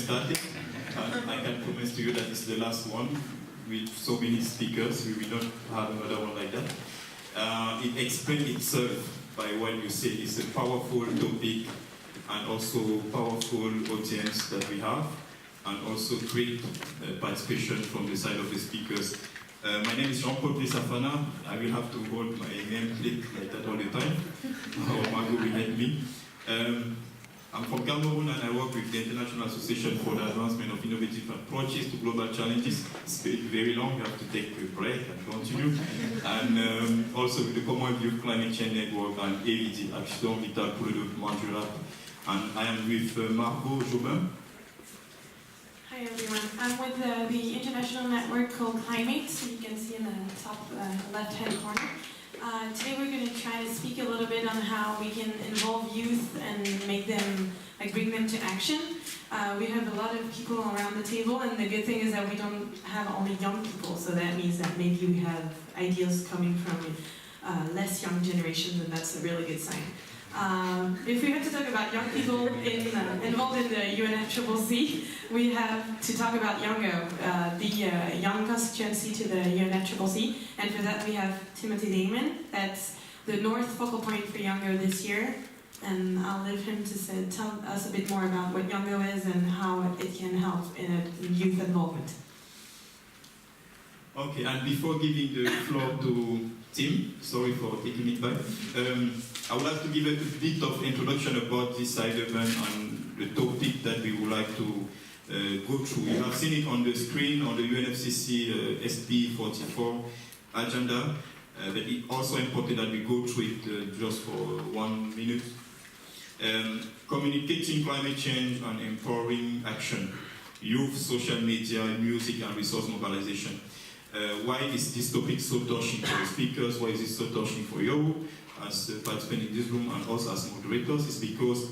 started. And I can promise to you that it's the last one with so many speakers. We will not have another one like that. It explains itself by what you say. It's a powerful topic and also powerful audience that we have, and also great participation from the side of the speakers. My name is Jean-Paul Safana. I will have to hold my name plate like that all the time, or Margot will help me. I'm from Cameroon and I work with the International Association for the Advancement of Innovative Approaches to Global Challenges. It's very long, you have to take a break and continue. And also with the Commonwealth Youth Climate Change Network and AVD, Action Vital pour le Développement Durable. And I am with Margot Jobin. Hi everyone, I'm with the international network called Climate, so you can see in the top left-hand corner. Today we're going to try to speak a little bit on how we can involve youth and make them, bring them to action. We have a lot of people around the table, and the good thing is that we don't have only young people, so that means that maybe we have ideas coming from less young generations, and that's a really good sign. If we have to talk about young people involved in the UNFCCC, we have to talk about Youngo, the young constituency to the UNFCCC, and for that we have Timothy Damon. That's the North focal point for Youngo this year, and I'll leave him to tell us a bit more about what Youngo is and how it can help in youth involvement. Okay, and before giving the floor to Tim, sorry for taking it back, I would like to give a bit of introduction about this side event and the topic that we would like to go through. You have seen it on the screen on the UNFCCC SP 44 agenda, but it's also important that we go through it just for 1 minute. Communicating climate change and empowering action, youth, social media, music and resource mobilization. Why is this topic so touching for the speakers? Why is it so touching for you as participants in this room and us as moderators? It's because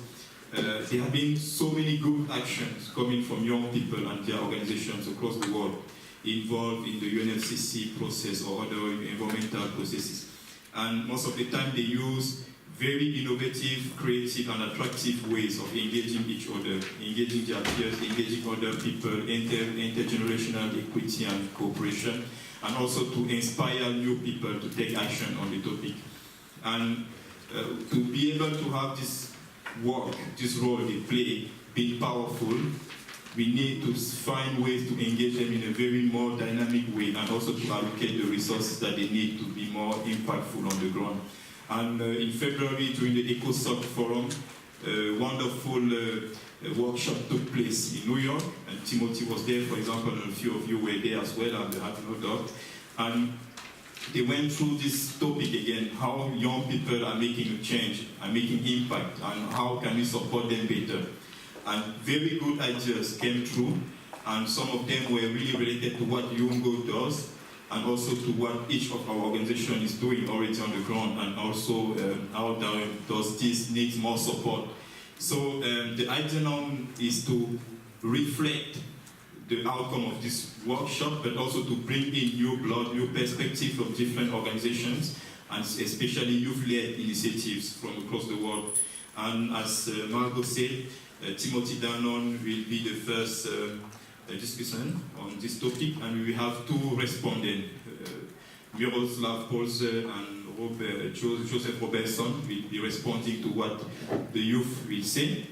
there have been so many good actions coming from young people and their organizations across the world involved in the UNFCCC process or other environmental processes. And most of the time they use very innovative, creative and attractive ways of engaging each other, engaging their peers, engaging other people, intergenerational equity and cooperation, and also to inspire new people to take action on the topic. And to be able to have this work, this role they play, being powerful, we need to find ways to engage them in a very more dynamic way and also to allocate the resources that they need to be more impactful on the ground. And in February, during the EcoSoc Forum, a wonderful workshop took place in New York, and Timothy was there, for example, and a few of you were there as well, and I have no doubt. And they went through this topic again, how young people are making a change, are making impact, and how can we support them better. And very good ideas came through, and some of them were really related to what Youngo does, and also to what each of our organization is doing already on the ground, and also how does this need more support. So the idea now is to reflect the outcome of this workshop, but also to bring in new blood, new perspective from different organizations, and especially youth-led initiatives from across the world. And as Margot said, Timothy Damon will be the first discussion on this topic, and we will have two respondents, Miroslav Polze and Joseph Robertson will be responding to what the youth will say,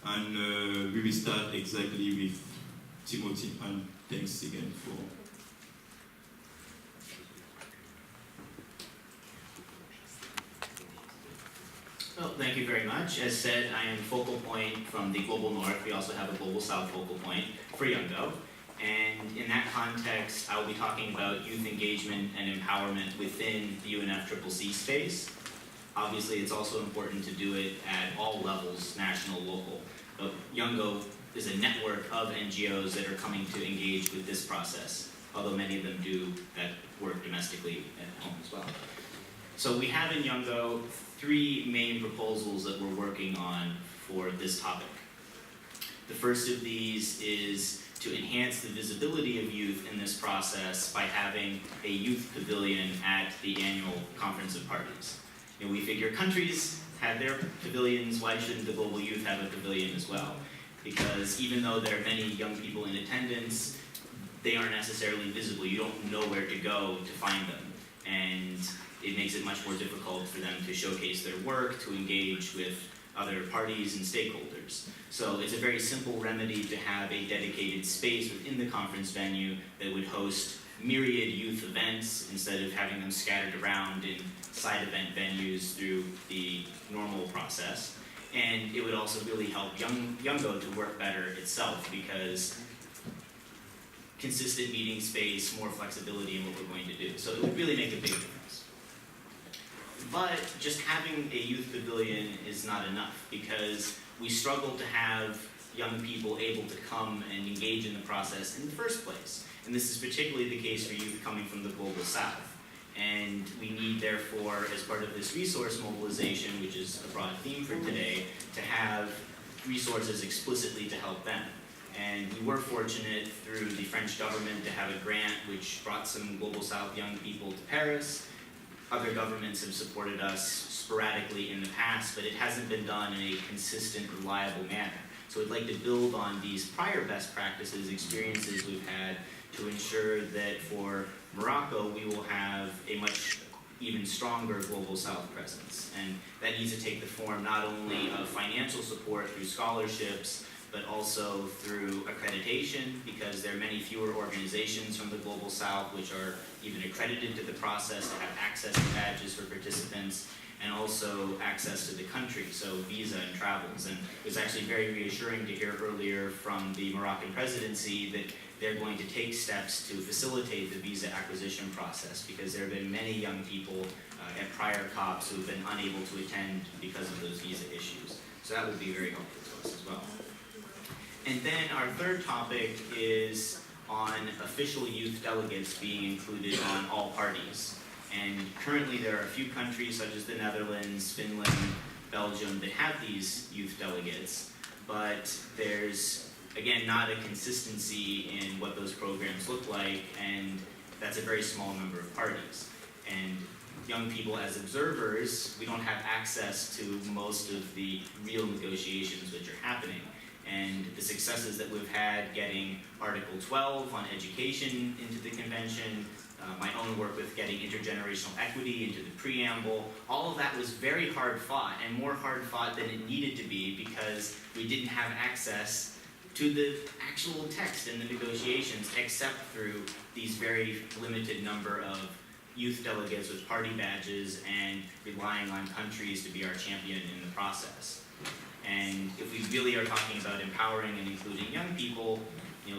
and we will start exactly with Timothy, and thanks again for... Well, thank you very much. As said, I am focal point from the Global North. We also have a Global South focal point for Youngo. And in that context, I will be talking about youth engagement and empowerment within the UNFCCC space. Obviously, it's also important to do it at all levels, national, local. But Youngo is a network of NGOs that are coming to engage with this process, although many of them do that work domestically at home as well. So we have in Youngo 3 main proposals that we're working on for this topic. The first of these is to enhance the visibility of youth in this process by having a youth pavilion at the annual Conference of Parties. You know, we figure countries have their pavilions, why shouldn't the global youth have a pavilion as well? because even though there are many young people in attendance, they aren't necessarily visible. You don't know where to go to find them, and it makes it much more difficult for them to showcase their work, to engage with other parties and stakeholders. So it's a very simple remedy to have a dedicated space within the conference venue that would host myriad youth events instead of having them scattered around in side event venues through the normal process. And it would also really help Youngo to work better itself, because consistent meeting space, more flexibility in what we're going to do. So it would really make a big difference. But just having a youth pavilion is not enough, because we struggle to have young people able to come and engage in the process in the first place. And this is particularly the case for youth coming from the Global South. And we need, therefore, as part of this resource mobilization, which is a broad theme for today, to have resources explicitly to help them. And we were fortunate through the French government to have a grant which brought some Global South young people to Paris. Other governments have supported us sporadically in the past, but it hasn't been done in a consistent, reliable manner. So I'd like to build on these prior best practices, experiences we've had, to ensure that for Morocco we will have a much even stronger Global South presence. And that needs to take the form not only of financial support through scholarships, but also through accreditation, because there are many fewer organizations from the Global South which are even accredited to the process to have access to badges for participants, and also access to the country, so visa and travels. And it was actually very reassuring to hear earlier from the Moroccan presidency that they're going to take steps to facilitate the visa acquisition process, because there have been many young people at prior COPs who have been unable to attend because of those visa issues. So that would be very helpful to us as well. And then our third topic is on official youth delegates being included on all parties. And currently there are a few countries such as the Netherlands, Finland, Belgium that have these youth delegates, but there's, again, not a consistency in what those programs look like, and that's a very small number of parties. And young people as observers, we don't have access to most of the real negotiations which are happening. And the successes that we've had getting Article 12 on education into the convention, my own work with getting intergenerational equity into the preamble, all of that was very hard fought, and more hard fought than it needed to be, because we didn't have access to the actual text in the negotiations except through these very limited number of youth delegates with party badges and relying on countries to be our champion in the process. And if we really are talking about empowering and including young people,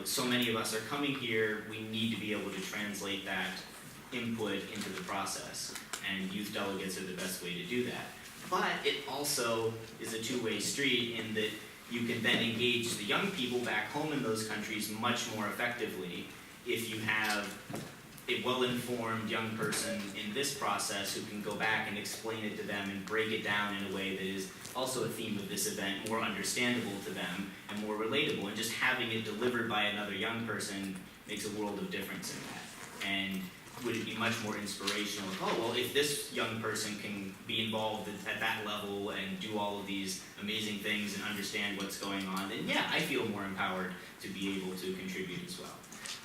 so many of us are coming here, we need to be able to translate that input into the process, and youth delegates are the best way to do that. But it also is a two-way street in that you can then engage the young people back home in those countries much more effectively if you have a well-informed young person in this process who can go back and explain it to them and break it down in a way that is also a theme of this event, more understandable to them and more relatable. And just having it delivered by another young person makes a world of difference in that. And would it be much more inspirational? Oh, well, if this young person can be involved at that level and do all of these amazing things and understand what's going on, then yeah, I feel more empowered to be able to contribute as well.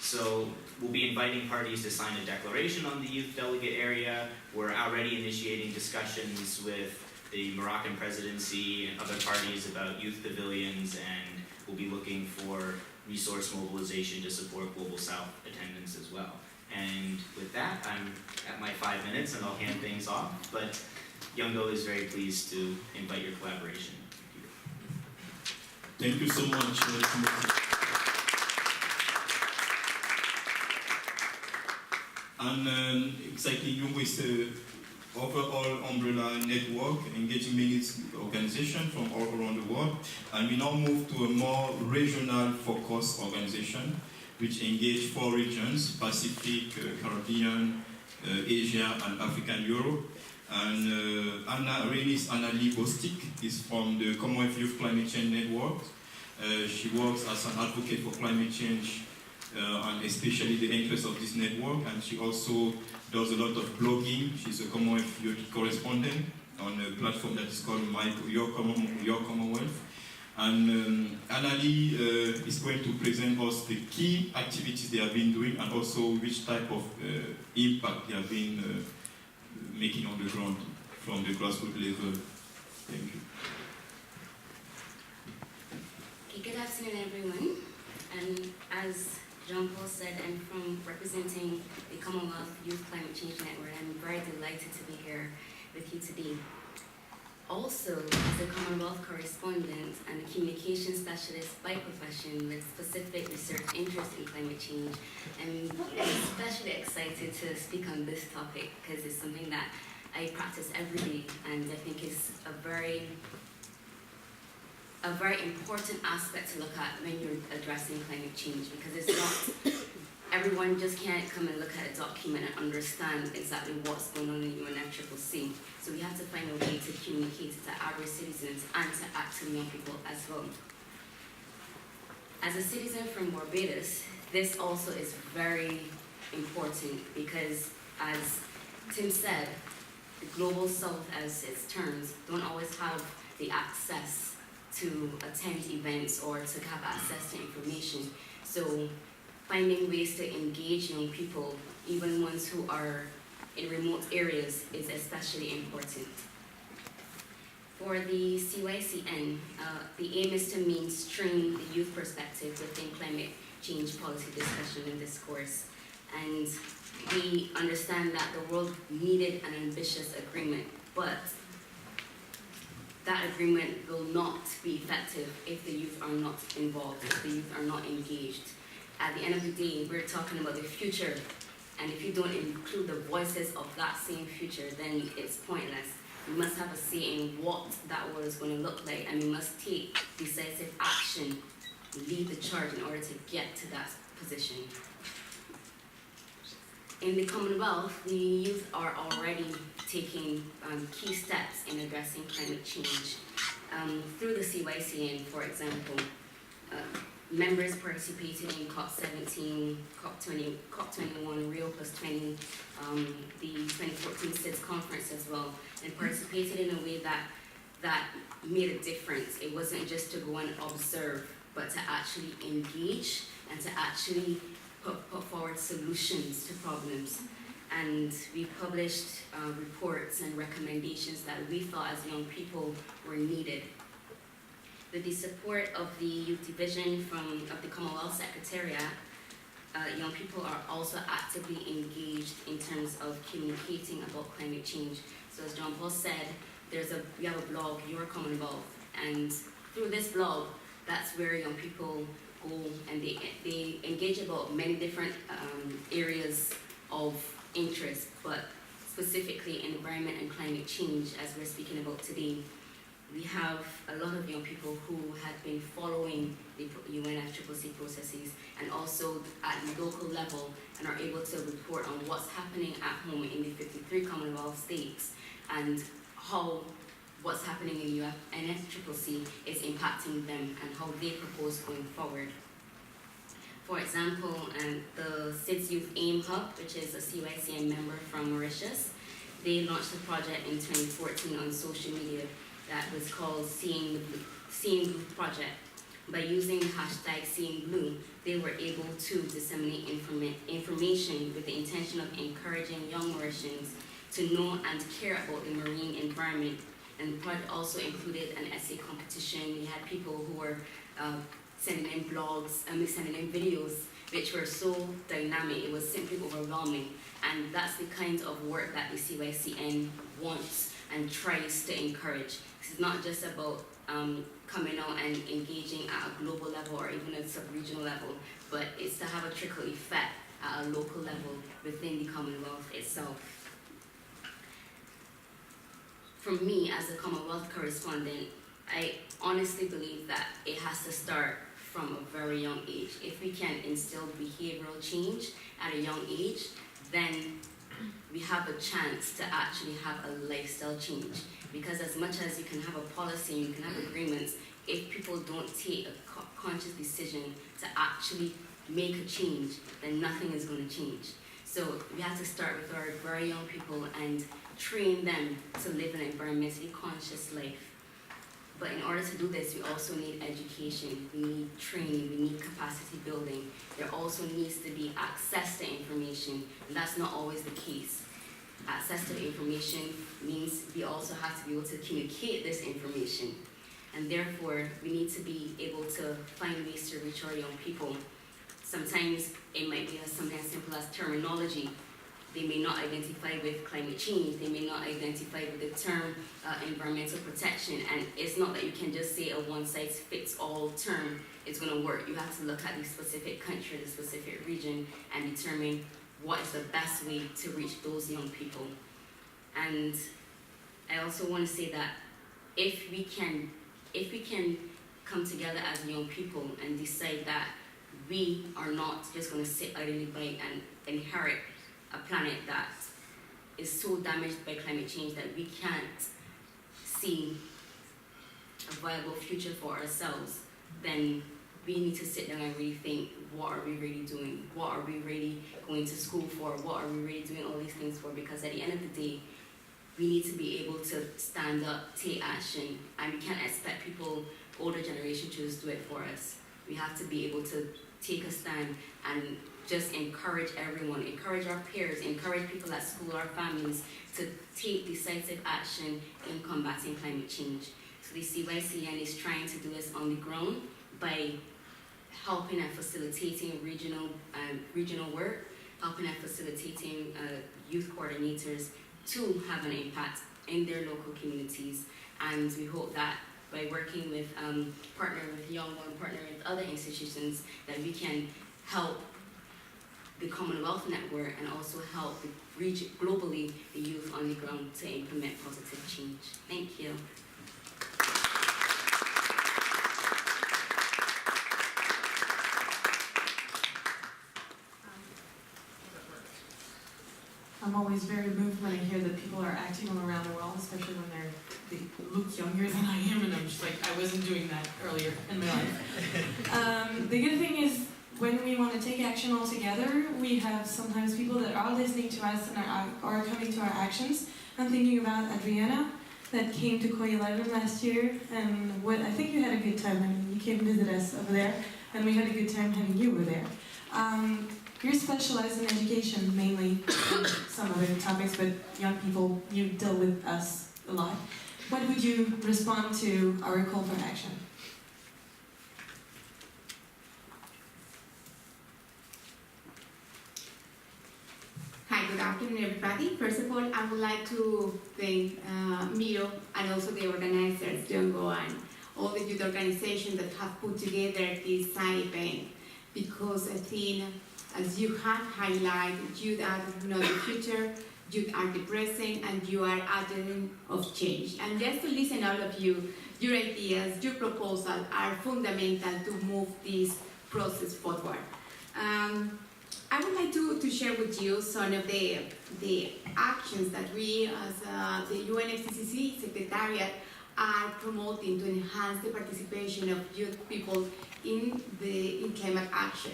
So we'll be inviting parties to sign a declaration on the youth delegate area. We're already initiating discussions with the Moroccan presidency and other parties about youth pavilions, and we'll be looking for resource mobilization to support Global South attendance as well. And with that, I'm at my 5 minutes and I'll hand things off, but Youngo is very pleased to invite your collaboration. Thank you so much. And exactly, Youngo is the overall umbrella network engaging many organizations from all around the world. And we now move to a more regional focused organization which engage 4 regions: Pacific, Caribbean, Asia, and African Europe. And Anna Lee Bostic is from the Commonwealth Youth Climate Change Network. She works as an advocate for climate change and especially the interest of this network, and she also does a lot of blogging. She's a Commonwealth Youth correspondent on a platform that is called Your Commonwealth. And Anali is going to present us the key activities they have been doing and also which type of impact they have been making on the ground from the grassroots level. Thank you. Okay, good afternoon, everyone. And as Jean-Paul said, I'm from representing the Commonwealth Youth Climate Change Network. I'm very delighted to be here with you today. Also, as a Commonwealth correspondent and a communication specialist by profession with specific research interest in climate change, I'm especially excited to speak on this topic because it's something that I practice every day, and I think is a very important aspect to look at when you're addressing climate change, because it's not, everyone just can't come and look at a document and understand exactly what's going on in UNFCCC. So we have to find a way to communicate it to average citizens and to actually young people as well. As a citizen from Barbados, this also is very important because, as Tim said, the global south, as it's termed, don't always have the access to attend events or to have access to information. So finding ways to engage young people, even ones who are in remote areas, is especially important. For the CYCN, the aim is to mainstream the youth perspective within climate change policy discussion and discourse. And we understand that the world needed an ambitious agreement, but that agreement will not be effective if the youth are not involved, if the youth are not engaged. At the end of the day, we're talking about the future, and if you don't include the voices of that same future, then it's pointless. We must have a say in what that world is going to look like, and we must take decisive action, lead the charge in order to get to that position. In the Commonwealth, the youth are already taking key steps in addressing climate change. Through the CYCN, for example, members participated in COP17, COP21, Rio +20, the 2014 CIDS conference as well, and participated in a way that made a difference. It wasn't just to go and observe, but to actually engage and to actually put forward solutions to problems. And we published reports and recommendations that we thought as young people were needed. With the support of the Youth Division of the Commonwealth Secretariat, young people are also actively engaged in terms of communicating about climate change. So as John Paul said, we have a blog, Your Commonwealth, and through this blog, that's where young people go and they engage about many different areas of interest, but specifically environment and climate change, as we're speaking about today. We have a lot of young people who have been following the UNFCCC processes and also at the local level and are able to report on what's happening at home in the 53 Commonwealth states and how what's happening in UNFCCC is impacting them and how they propose going forward. For example, the CIDS Youth AIM Hub, which is a CYCN member from Mauritius, they launched a project in 2014 on social media that was called Seeing Blue Project. By using the hashtag Seeing Blue, they were able to disseminate information with the intention of encouraging young Mauritians to know and care about the marine environment. And the project also included an essay competition. We had people who were sending in blogs, sending in videos, which were so dynamic, it was simply overwhelming. And that's the kind of work that the CYCN wants and tries to encourage. This is not just about coming out and engaging at a global level or even a sub-regional level, but it's to have a trickle effect at a local level within the Commonwealth itself. For me, as a Commonwealth correspondent, I honestly believe that it has to start from a very young age. If we can instill behavioral change at a young age, then we have a chance to actually have a lifestyle change. Because as much as you can have a policy, you can have agreements, if people don't take a conscious decision to actually make a change, then nothing is going to change. So we have to start with our very young people and train them to live an environmentally conscious life. But in order to do this, we also need education, we need training, we need capacity building. There also needs to be access to information, and that's not always the case. Access to information means we also have to be able to communicate this information. And therefore, we need to be able to find ways to reach our young people. Sometimes it might be something as simple as terminology. They may not identify with climate change, they may not identify with the term environmental protection, and it's not that you can just say a one-size-fits-all term is going to work. You have to look at the specific country, the specific region, and determine what is the best way to reach those young people. And I also want to say that if we can come together as young people and decide that we are not just going to sit idly by and inherit a planet that is so damaged by climate change that we can't see a viable future for ourselves, then we need to sit down and really think, what are we really doing? What are we really going to school for? What are we really doing all these things for? Because at the end of the day, we need to be able to stand up, take action, and we can't expect people, older generation, to just do it for us. We have to be able to take a stand and just encourage everyone, encourage our peers, encourage people at school, our families, to take decisive action in combating climate change. So the CYCN is trying to do this on the ground by helping and facilitating regional work, helping and facilitating youth coordinators to have an impact in their local communities. And we hope that by working with, partnering with Young One, partnering with other institutions, that we can help the Commonwealth Network and also help globally the youth on the ground to implement positive change. Thank you. I'm always very moved when I hear that people are acting all around the world, especially when they look younger than I am, and I'm just like, I wasn't doing that earlier in my life. The good thing is, when we want to take action all together, we have sometimes people that are listening to us and are coming to our actions. I'm thinking about Adriana, that came to COI 11 last year, and I think you had a good time. I mean, you came to visit us over there, and we had a good time having you over there. You're specialized in education, mainly, some other topics, but young people, you deal with us a lot. What would you respond to our call for action? Hi, good afternoon, everybody. First of all, I would like to thank Miro and also the organizers, Diongo, and all the youth organizations that have put together this side event, because I think, as you have highlighted, youth are not the future, youth are the present, and you are agent of change. And just to listen all of you, your ideas, your proposals are fundamental to move this process forward. I would like to share with you some of the actions that we as the UNFCCC Secretariat are promoting to enhance the participation of youth people in climate action.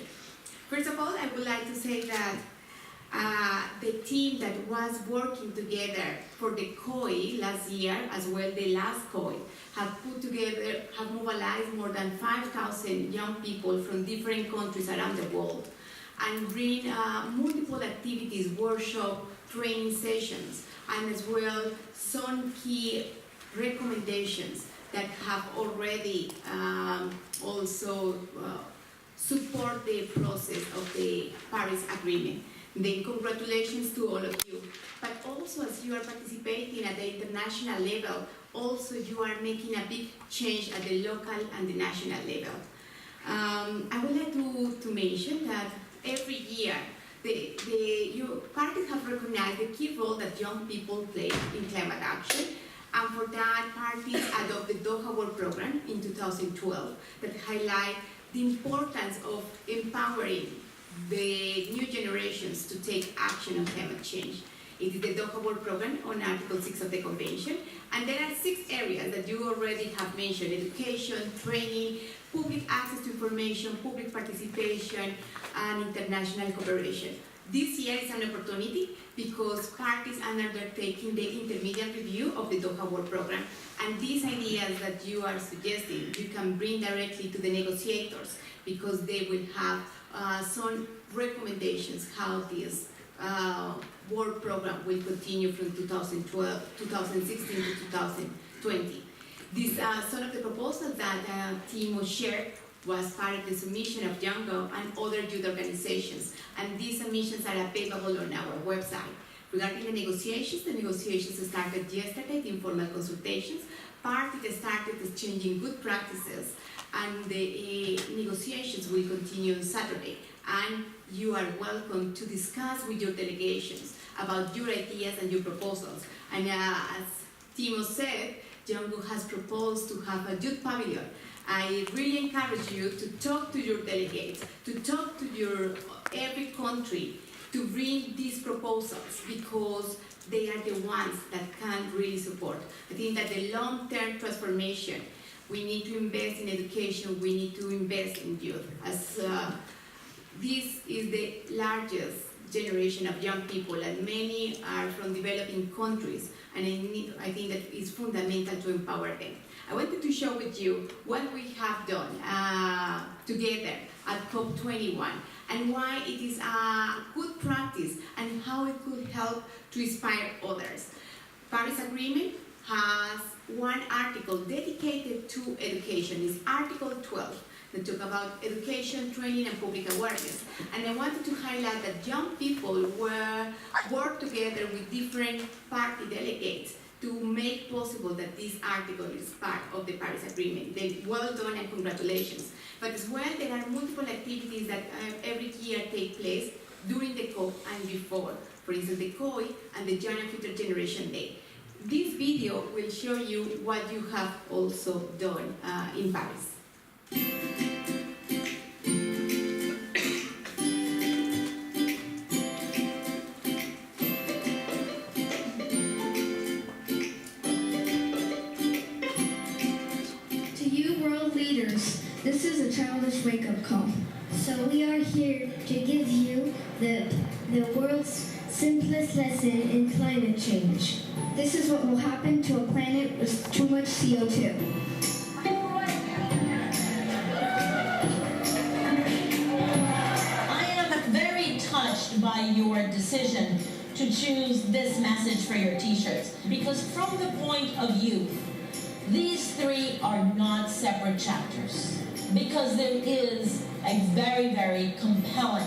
First of all, I would like to say that the team that was working together for the COI last year, as well the last COI, have mobilized more than 5,000 young people from different countries around the world, and bring multiple activities, workshop, training sessions, and as well some key recommendations that have already also support the process of the Paris Agreement. Then congratulations to all of you. But also, as you are participating at the international level, also you are making a big change at the local and the national level. I would like to mention that every year parties have recognized the key role that young people play in climate action, and for that, parties adopted the Doha World Program in 2012 that highlight the importance of empowering the new generations to take action on climate change. It is the Doha World Program on Article 6 of the Convention, and there are 6 areas that you already have mentioned: education, training, public access to information, public participation, and international cooperation. This year is an opportunity because parties are undertaking the intermediate review of the Doha World Program, and these ideas that you are suggesting, you can bring directly to the negotiators because they will have some recommendations how this world program will continue from 2016 to 2020. These some of the proposals that Timo shared was part of the submission of Django and other youth organizations, and these submissions are available on our website. Regarding the negotiations started yesterday, the informal consultations. Parties started exchanging good practices, and the negotiations will continue on Saturday. And you are welcome to discuss with your delegations about your ideas and your proposals. And as Timo said, Django has proposed to have a youth pavilion. I really encourage you to talk to your delegates, to talk to your every country, to bring these proposals because they are the ones that can really support. I think that the long-term transformation, we need to invest in education, we need to invest in youth. As this is the largest generation of young people, and many are from developing countries, and I think that it's fundamental to empower them. I wanted to share with you what we have done together at COP21 and why it is a good practice and how it could help to inspire others. Paris Agreement has one article dedicated to education. It's Article 12 that talk about education, training, and public awareness. And I wanted to highlight that young people work together with different party delegates to make possible that this article is part of the Paris Agreement. Then well done and congratulations. But as well, there are multiple activities that every year take place during the COP and before. For instance, the COI and the Young and Future Generation Day. This video will show you what you have also done in Paris. This is a childish wake-up call. So we are here to give you the world's simplest lesson in climate change. This is what will happen to a planet with too much CO2. I am very touched by your decision to choose this message for your t-shirts, because from the point of view, these three are not separate chapters, because there is a very, very compelling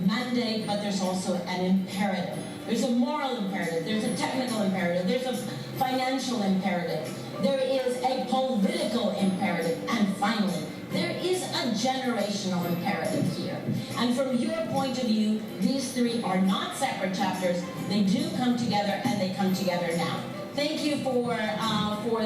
mandate, but there's also an imperative. There's a moral imperative, there's a technical imperative, there's a financial imperative, there is a political imperative, and finally, there is a generational imperative here. And from your point of view, these three are not separate chapters, they do come together, and they come together now. Thank you for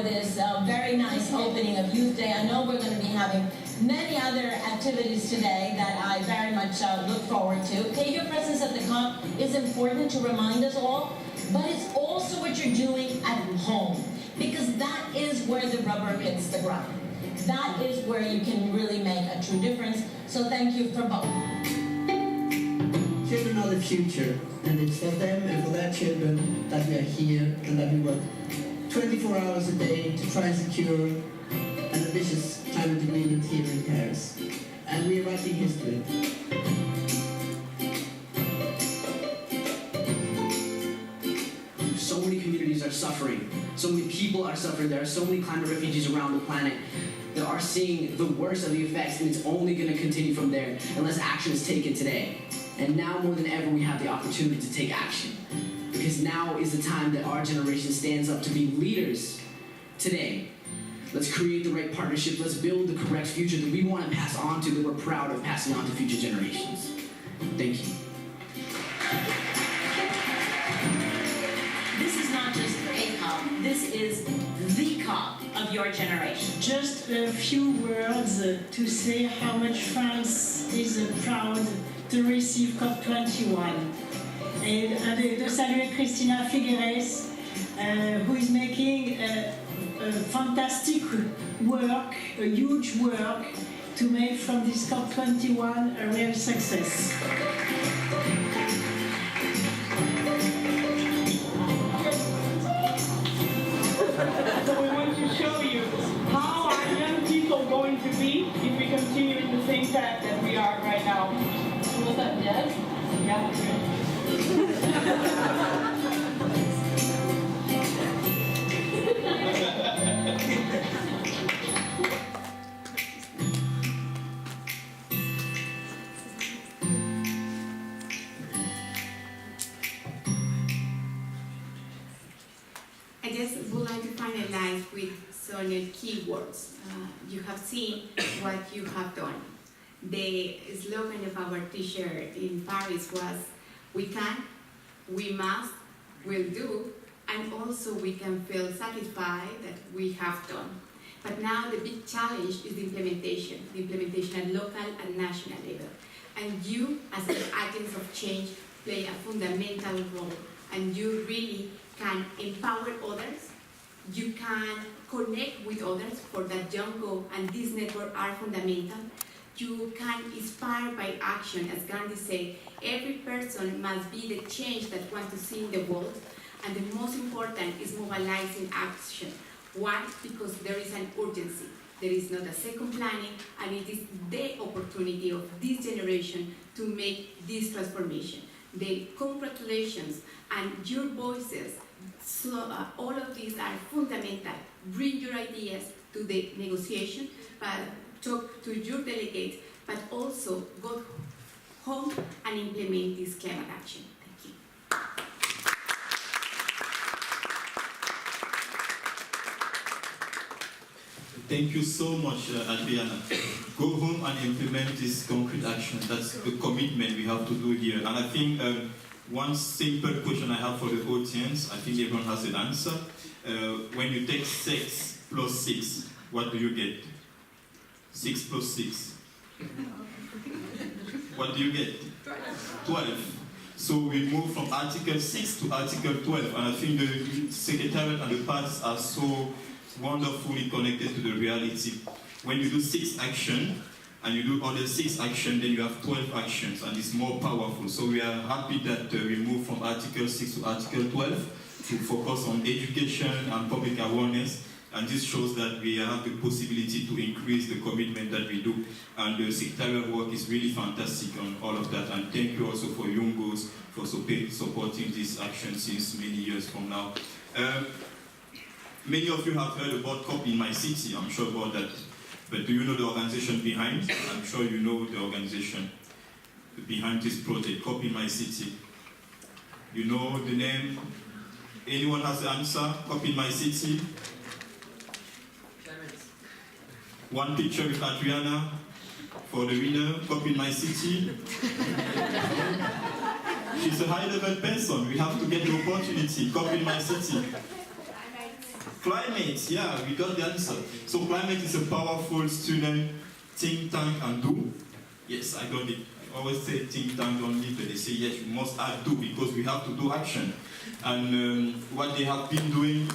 this very nice opening of Youth Day. I know we're going to be having many other activities today that I very much look forward to. Okay, your presence at the COP is important to remind us all, but it's also what you're doing at home, because that is where the rubber hits the ground. That is where you can really make a true difference. So thank you for both. Children are the future, and it's for them and for their children that we are here and that we work 24 hours a day to try and secure an ambitious climate agreement here in Paris. And we are writing history. So many communities are suffering. So many people are suffering. There are so many climate refugees around the planet that are seeing the worst of the effects, and it's only going to continue from there unless action is taken today. And now more than ever, we have the opportunity to take action. Because now is the time that our generation stands up to be leaders today. Let's create the right partnership. Let's build the correct future that we want to pass on to, that we're proud of passing on to future generations. Thank you. This is not just a COP, this is the COP of your generation. Just a few words to say how much France is proud to receive COP21. Et de saluer Christina Figueres, who is making a fantastic work, a huge work, to make from this COP21 a real success. right now. Was that dead? Yeah. I just would like to finalize with some keywords. You have seen what you have done. The slogan of our t-shirt in Paris was, we can, we must, we'll do, and also we can feel satisfied that we have done. But now the big challenge is the implementation at local and national level. And you, as agents of change, play a fundamental role, and you really can empower others. You can connect with others, for that Django and this network are fundamental. You can inspire by action, as Gandhi said. Every person must be the change that wants to see in the world, and the most important is mobilizing action. Why? Because there is an urgency. There is not a second planning, and it is the opportunity of this generation to make this transformation. The congratulations and your voices, so all of these are fundamental. Bring your ideas to the negotiation, but talk to your delegates, but also go home and implement this climate action. Thank you. Thank you so much, Adriana. Go home and implement this concrete action. That's the commitment we have to do here. And I think one simple question I have for the audience, I think everyone has an answer. When you take 6 plus 6, what do you get? 6 plus 6. What do you get? 12. So we move from Article 6 to Article 12, and I think the Secretariat and the parties are so wonderfully connected to the reality. When you do 6 action, and you do other 6 action, then you have 12 actions, and it's more powerful. So we are happy that we move from Article 6 to Article 12 to focus on education and public awareness. And this shows that we have the possibility to increase the commitment that we do. And the secretarial work is really fantastic on all of that. And thank you also for Youngos for supporting this action since many years from now. Many of you have heard about COP in my city, I'm sure about that. But do you know the organization behind? I'm sure you know the organization behind this project, COP in my city. You know the name? Anyone has the answer? COP in my city? One picture with Adriana for the winner, COP in my city. She's a high-level person. We have to get the opportunity. COP in my city. Climate, yeah, we got the answer. So climate is a powerful student think tank and do. Yes, I got it. I always say think tank only, but they say yes, we must add do because we have to do action. And what they have been doing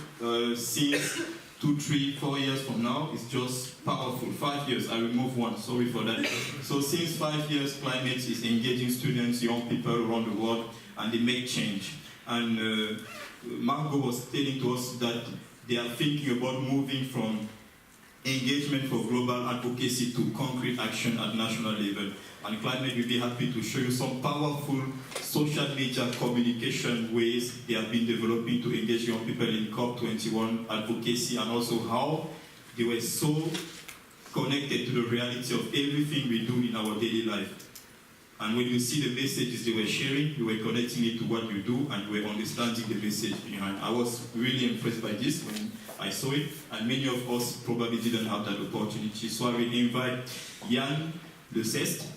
since 2, 3, 4 years from now is just powerful. 5 years, I remove one, sorry for that. So since 5 years, climate is engaging students, young people around the world, and they make change. And Margot was telling to us that they are thinking about moving from engagement for global advocacy to concrete action at national level. And Climate will be happy to show you some powerful social media communication ways they have been developing to engage young people in COP21 advocacy, and also how they were so connected to the reality of everything we do in our daily life. And when you see the messages they were sharing, you were connecting it to what you do, and you were understanding the message behind. I was really impressed by this when I saw it, and many of us probably didn't have that opportunity. So I will invite Yann Leceste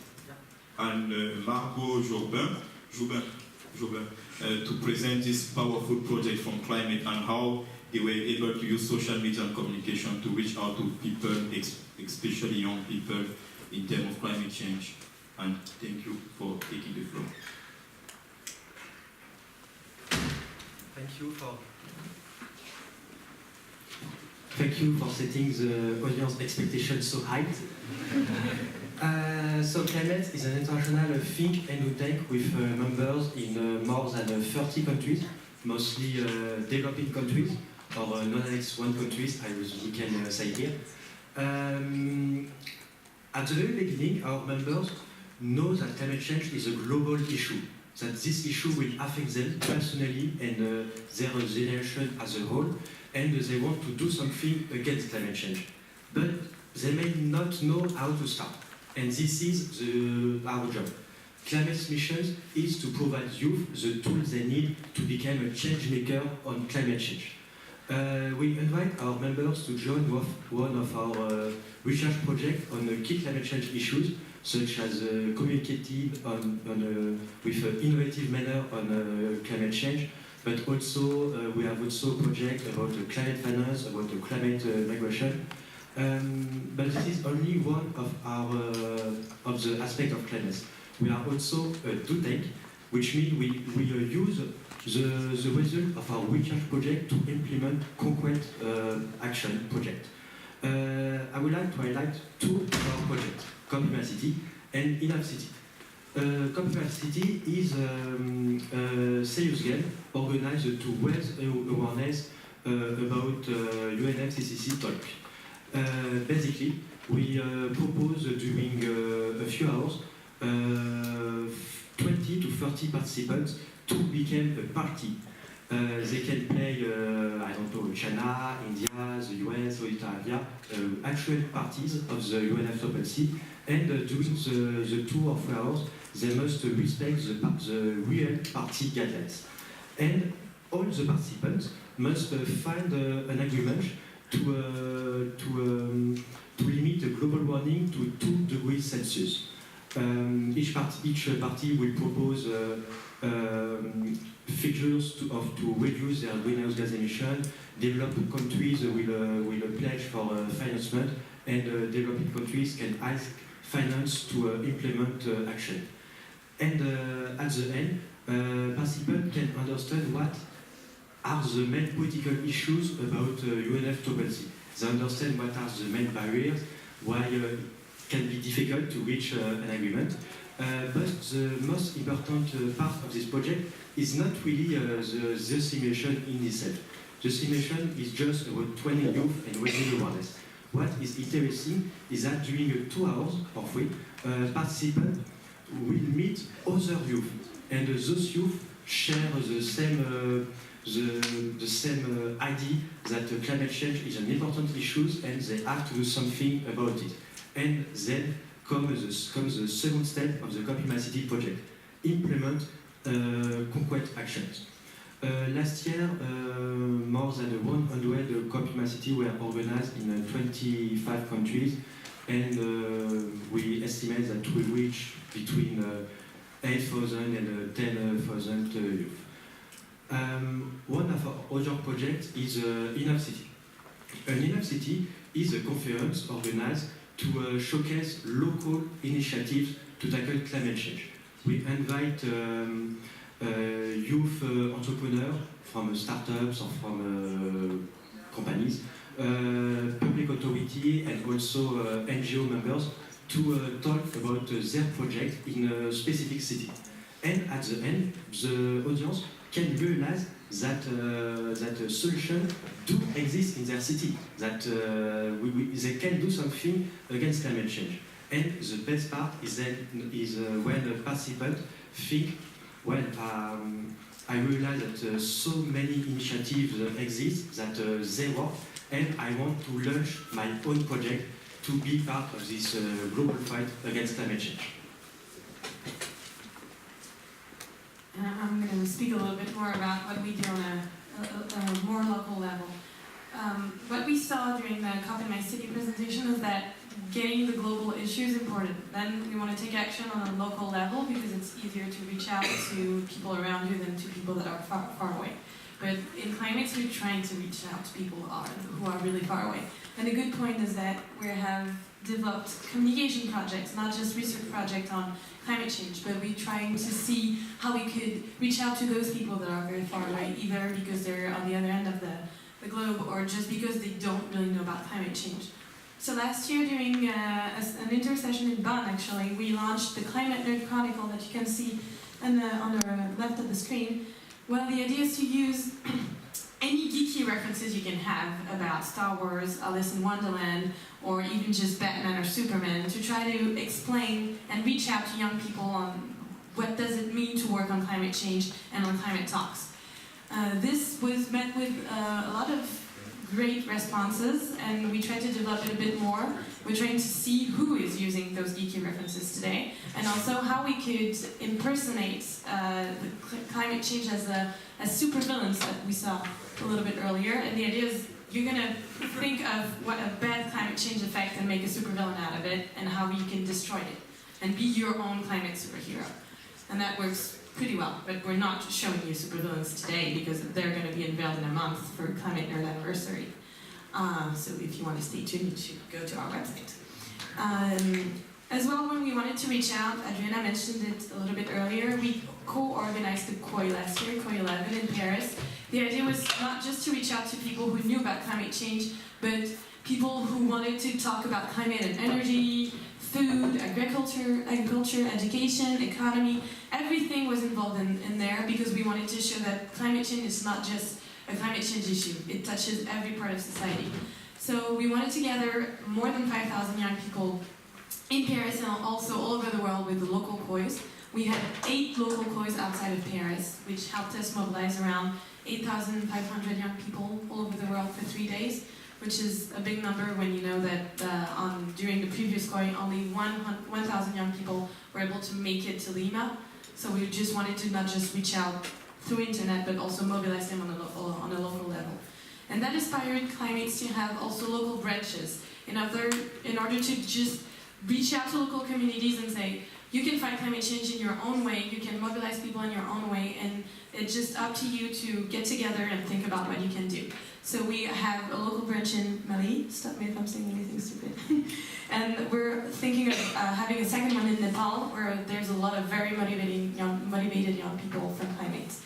and Margot Jobin to present this powerful project from Climate and how they were able to use social media and communication to reach out to people, especially young people, in terms of climate change. And thank you for taking the floor. Thank you for setting the audience expectations so high. So Climate is an international think and do tank with members in more than 30 countries, mostly developing countries or non-Annex 1 countries, as we can say here. At the very beginning, our members know that climate change is a global issue, that this issue will affect them personally and their generation as a whole, and they want to do something against climate change. But they may not know how to start, and this is our job. Climate mission is to provide youth the tools they need to become a change maker on climate change. We invite our members to join one of our research projects on key climate change issues, such as communicating with an innovative manner on climate change, but also we have also projects about climate finance, about climate migration. But this is only one of the aspects of climate. We are also a do tank, which means we use the result of our research project to implement concrete action project. I would like to highlight two of our projects, City and Enough City. City is a serious game organized to raise awareness about UNFCCC talk. Basically, we propose during a few hours 20 to 30 participants to become a party. They can play, I don't know, China, India, the US, Saudi Arabia, actual parties of the UNFCCC, and during the 2 or 3 hours, they must respect the real party guidelines. And all the participants must find an agreement to limit the global warming to 2 degrees Celsius. Each party will propose figures to reduce their greenhouse gas emission. Developed countries will pledge for financement, and developing countries can ask finance to implement action. And at the end, participants can understand what are the main political issues about UNFCCC. They understand what are the main barriers, why it can be difficult to reach an agreement. But the most important part of this project is not really the simulation in itself. The simulation is just about training youth and raising awareness. What is interesting is that during 2 hours or 3, participants will meet other youth, and those youth share the same idea that climate change is an important issue and they have to do something about it. And then comes the second step of the City project, implement concrete actions. Last year, more than 100 City were organized in 25 countries, and we estimate that we reach between 8,000 and 10,000 youth. One of our other projects is Enough City. Enough City is a conference organized to showcase local initiatives to tackle climate change. We invite youth entrepreneurs from startups or from companies, public authority, and also NGO members to talk about their project in a specific city. And at the end, the audience can realize that solutions do exist in their city, that they can do something against climate change. And the best part is when the participants think, well, I realize that so many initiatives exist, that they work, and I want to launch my own project to be part of this global fight against climate change. I'm going to speak a little bit more about what we do on a more local level. What we saw during the COP in My City presentation is that getting the global issue is important. Then we want to take action on a local level because it's easier to reach out to people around you than to people that are far away. But in climates, we're trying to reach out to people who are really far away. And the good point is that we have developed communication projects, not just research projects on climate change, but we're trying to see how we could reach out to those people that are very far away, either because they're on the other end of the globe or just because they don't really know about climate change. So last year during an intersession in Bonn, actually, we launched the Climate Nerd Chronicle that you can see on the left of the screen. Well, the idea is to use any geeky references you can have about Star Wars, Alice in Wonderland, or even just Batman or Superman, to try to explain and reach out to young people on what does it mean to work on climate change and on climate talks. This was met with a lot of great responses, and we tried to develop it a bit more. We're trying to see who is using those geeky references today, and also how we could impersonate climate change as supervillains that we saw a little bit earlier. And the idea is you're going to think of what a bad climate change effect and make a supervillain out of it, and how you can destroy it and be your own climate superhero. And that works pretty well, but we're not showing you supervillains today because they're going to be unveiled in a month for Climate Nerd Anniversary. So if you want to stay tuned, you should go to our website. As well, when we wanted to reach out, Adriana mentioned it a little bit earlier, we co-organized the COI last year, COI 11 in Paris. The idea was not just to reach out to people who knew about climate change, but people who wanted to talk about climate and energy, food, agriculture, education, economy. Everything was involved in there because we wanted to show that climate change is not just a climate change issue. It touches every part of society. So we wanted to gather more than 5,000 young people in Paris and also all over the world with the local COIs. We had 8 local COIs outside of Paris, which helped us mobilize around 8,500 young people all over the world for 3 days, which is a big number when you know that during the previous COI, only 1,000 young people were able to make it to Lima. So we just wanted to not just reach out through internet, but also mobilize them on a local level. And that inspired Climates to have also local branches in order to just reach out to local communities and say, you can fight climate change in your own way, you can mobilize people in your own way, and it's just up to you to get together and think about what you can do. So we have a local branch in Mali, stop me if I'm saying anything stupid, and we're thinking of having a second one in Nepal, where there's a lot of very motivated young people from Climates.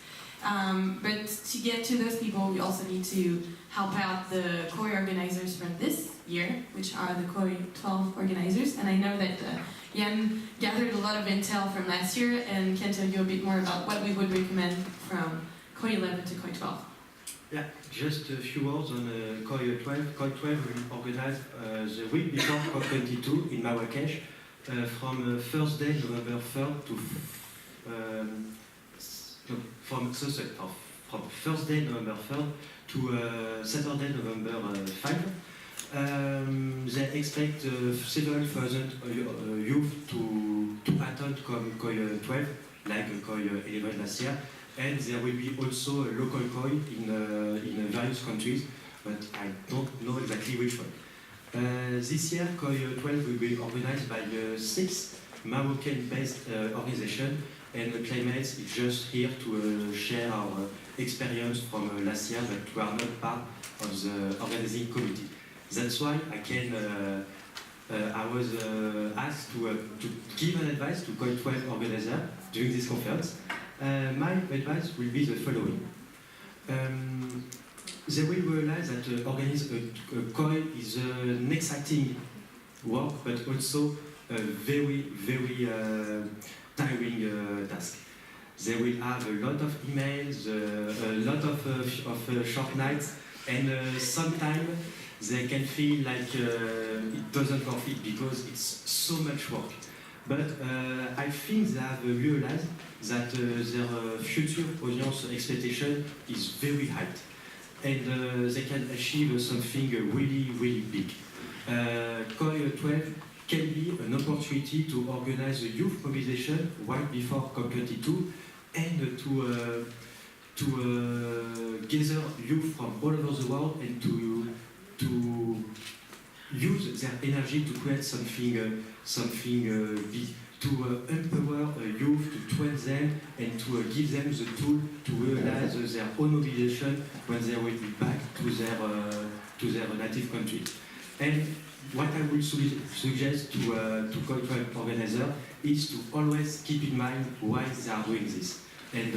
But to get to those people, we also need to help out the COI organizers from this year, which are the COI 12 organizers. And I know that Jan gathered a lot of intel from last year and can tell you a bit more about what we would recommend from COI 11 to COI 12. Yeah, just a few words on COI 12. COI 12 will organize the week before COP22 in Marrakesh from Thursday, November 3rd to from Thursday, November 3rd to Saturday, November 5. They expect several thousand youth to attend COI 12, like COI 11 last year, and there will be also a local COI in various countries, but I don't know exactly which one. This year, COI 12 will be organized by 6 Moroccan-based organizations, and the Climates is just here to share our experience from last year, but we are not part of the organizing committee. That's why I was asked to give an advice to COI 12 organizer during this conference. My advice will be the following. They will realize that organizing a COI is an exciting work, but also a very, very tiring task. They will have a lot of emails, a lot of short nights, and sometimes they can feel like it doesn't fit because it's so much work. But I think they have realized that their future audience expectation is very high, and they can achieve something really, really big. COI 12 can be an opportunity to organize a youth mobilization right before COP22 and to gather youth from all over the world and to use their energy to create something big, to empower youth, to train them, and to give them the tool to realize their own mobilization when they will be back to their native country. And what I would suggest to COI 12 organizer is to always keep in mind why they are doing this. And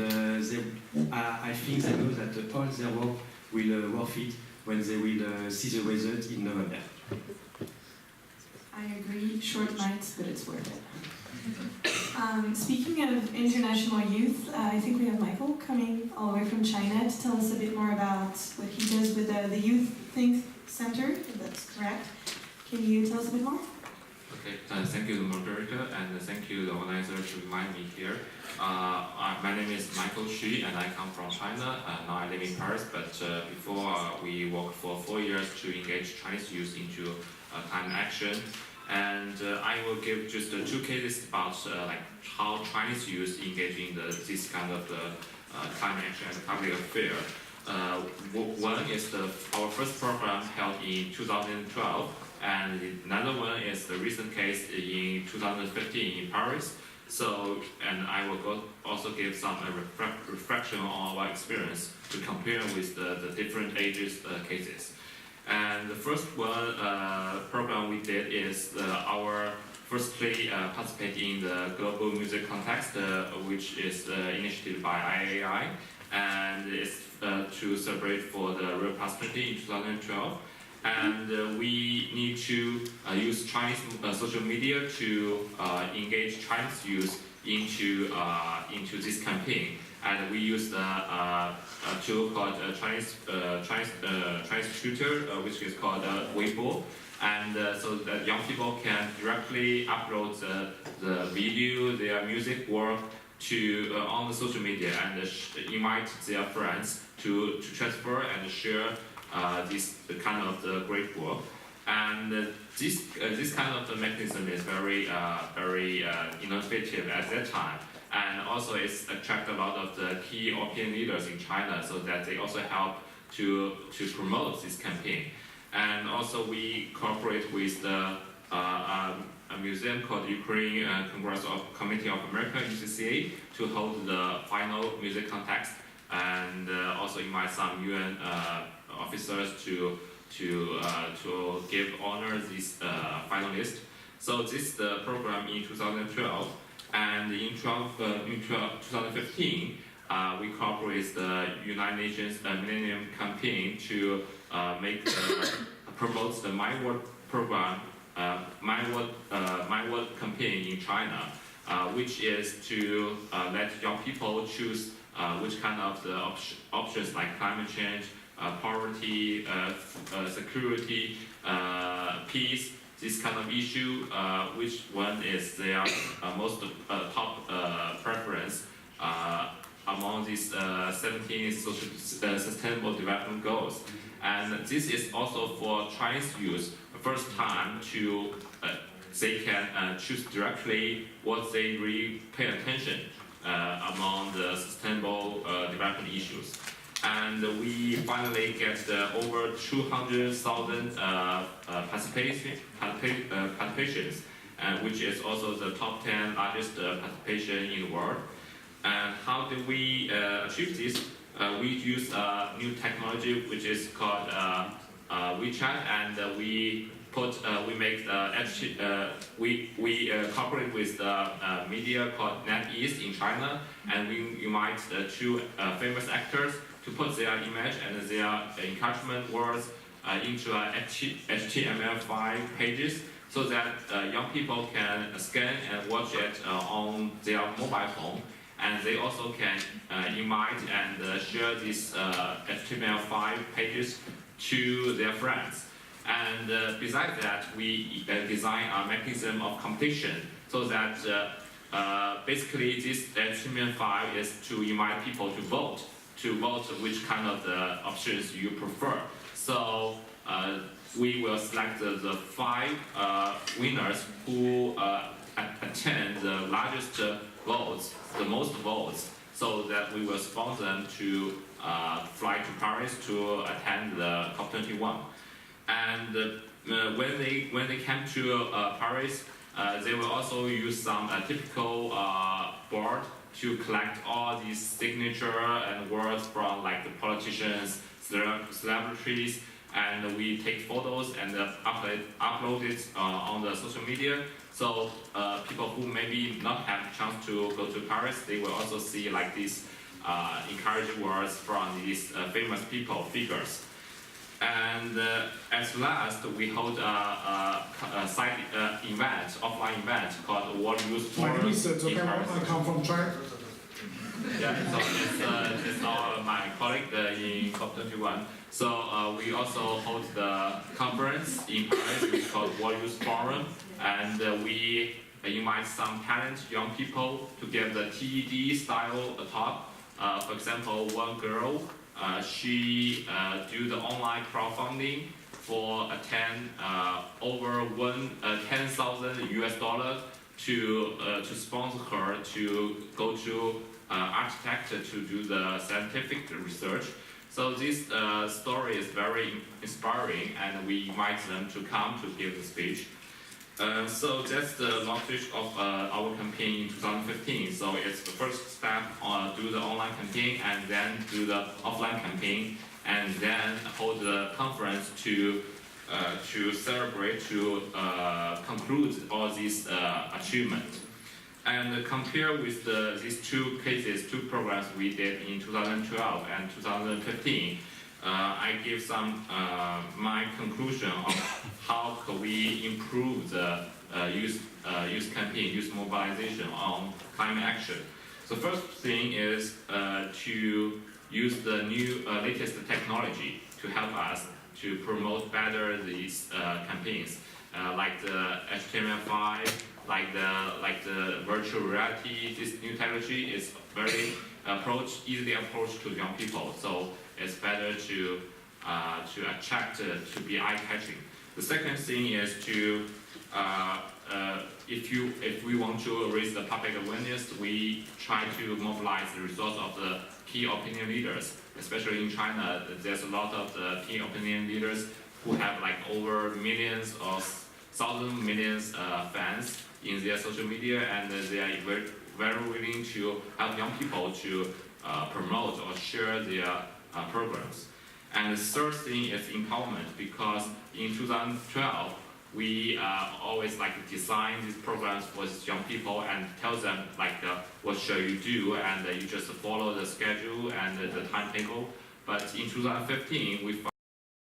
I think they know that all their work will worth it when they will see the result in November. I agree, short nights, but it's worth it. Speaking of international youth, I think we have Michael coming all the way from China to tell us a bit more about what he does with the Youth Think Center, if that's correct. Can you tell us a bit more? Okay, thank you, the moderator, and thank you, the organizer, to invite me here. My name is Michael Xu, and I come from China. Now I live in Paris, but before we worked for 4 years to engage Chinese youth into climate action. And I will give just 2 cases about like how Chinese youth engage in this kind of climate action and public affair. One is our first program held in 2012, and another one is the recent case in 2015 in Paris. So, and I will also give some reflection on our experience to compare with the different ages cases. And the first one program we did is our firstly participating in the global music context, which is initiated by IAI, and it's to celebrate for the Real Past 20 in 2012. And we need to use Chinese social media to engage Chinese youth into this campaign. And we use a tool called Chinese Tutor, which is called Weibo, and so that young people can directly upload the video, their music work to on the social media, and invite their friends to transfer and share this kind of the great work. And this kind of the mechanism is very innovative at that time. And also it's attract a lot of the key opinion leaders in China, so that they also help to promote this campaign. And also we cooperate with a museum called Ukraine Congress of Committee of America, UCCA, to hold the final music contest, and also invite some UN officers to give honor this finalist. So this is the program in 2012. And in 2015, we cooperate with the United Nations Millennium Campaign to promote the My World program, My World campaign in China, which is to let young people choose which kind of the options like climate change, poverty, security, peace, this kind of issue, which one is their most top preference among these 17 sustainable development goals. And this is also for Chinese youth, the first time they can choose directly what they really pay attention among the sustainable development issues. And we finally get over 200,000 participations, which is also the top 10 largest participation in the world. And how do we achieve this? We use new technology which is called WeChat, and we cooperate with the media called NetEase in China, and we invite 2 famous actors to put their image and their encouragement words into HTML5 pages, so that young people can scan and watch it on their mobile phone, and they also can invite and share these HTML5 pages to their friends. And besides that, we design a mechanism of competition, so that basically this HTML5 is to invite people to vote which kind of the options you prefer. So we will select the 5 winners who attend the largest votes, the most votes, so that we will sponsor them to fly to Paris to attend the COP21. And when they come to Paris, they will also use some typical board to collect all these signature and words from like the politicians, celebrities, and we take photos and upload it on the social media. So people who maybe not have a chance to go to Paris, they will also see like these encouraging words from these famous figures. And at last, we hold a side event, offline event called World Youth Forum. My name is I come from China. Yeah, so it's my colleague in COP21. So we also hold the conference in Paris, which is called World Youth Forum, and we invite some talented young people to give the TED style talk. For example, one girl, she do the online crowdfunding for over $10,000 US to sponsor her to go to architect to do the scientific research. So this story is very inspiring, and we invite them to come to give the speech. So that's the launch of our campaign in 2015. So it's the first step on do the online campaign, and then do the offline campaign, and then hold the conference to celebrate, to conclude all these achievements. And compare with these two programs we did in 2012 and 2015, I give some my conclusion of how could we improve the youth campaign, youth mobilization on climate action. So first thing is to use the new latest technology to help us to promote better these campaigns, like the HTML5, like the virtual reality. This new technology is very easily approached to young people. So it's better to attract, to be eye-catching. The second thing is to if we want to raise the public awareness, we try to mobilize the resource of the key opinion leaders. Especially in China, there's a lot of the key opinion leaders who have like over millions or millions fans in their social media, and they are very willing to help young people to promote or share their programs. And the third thing is empowerment, because in 2012 we always design these programs for young people and tell them what shall you do, and you just follow the schedule and the timetable. But in 2015 we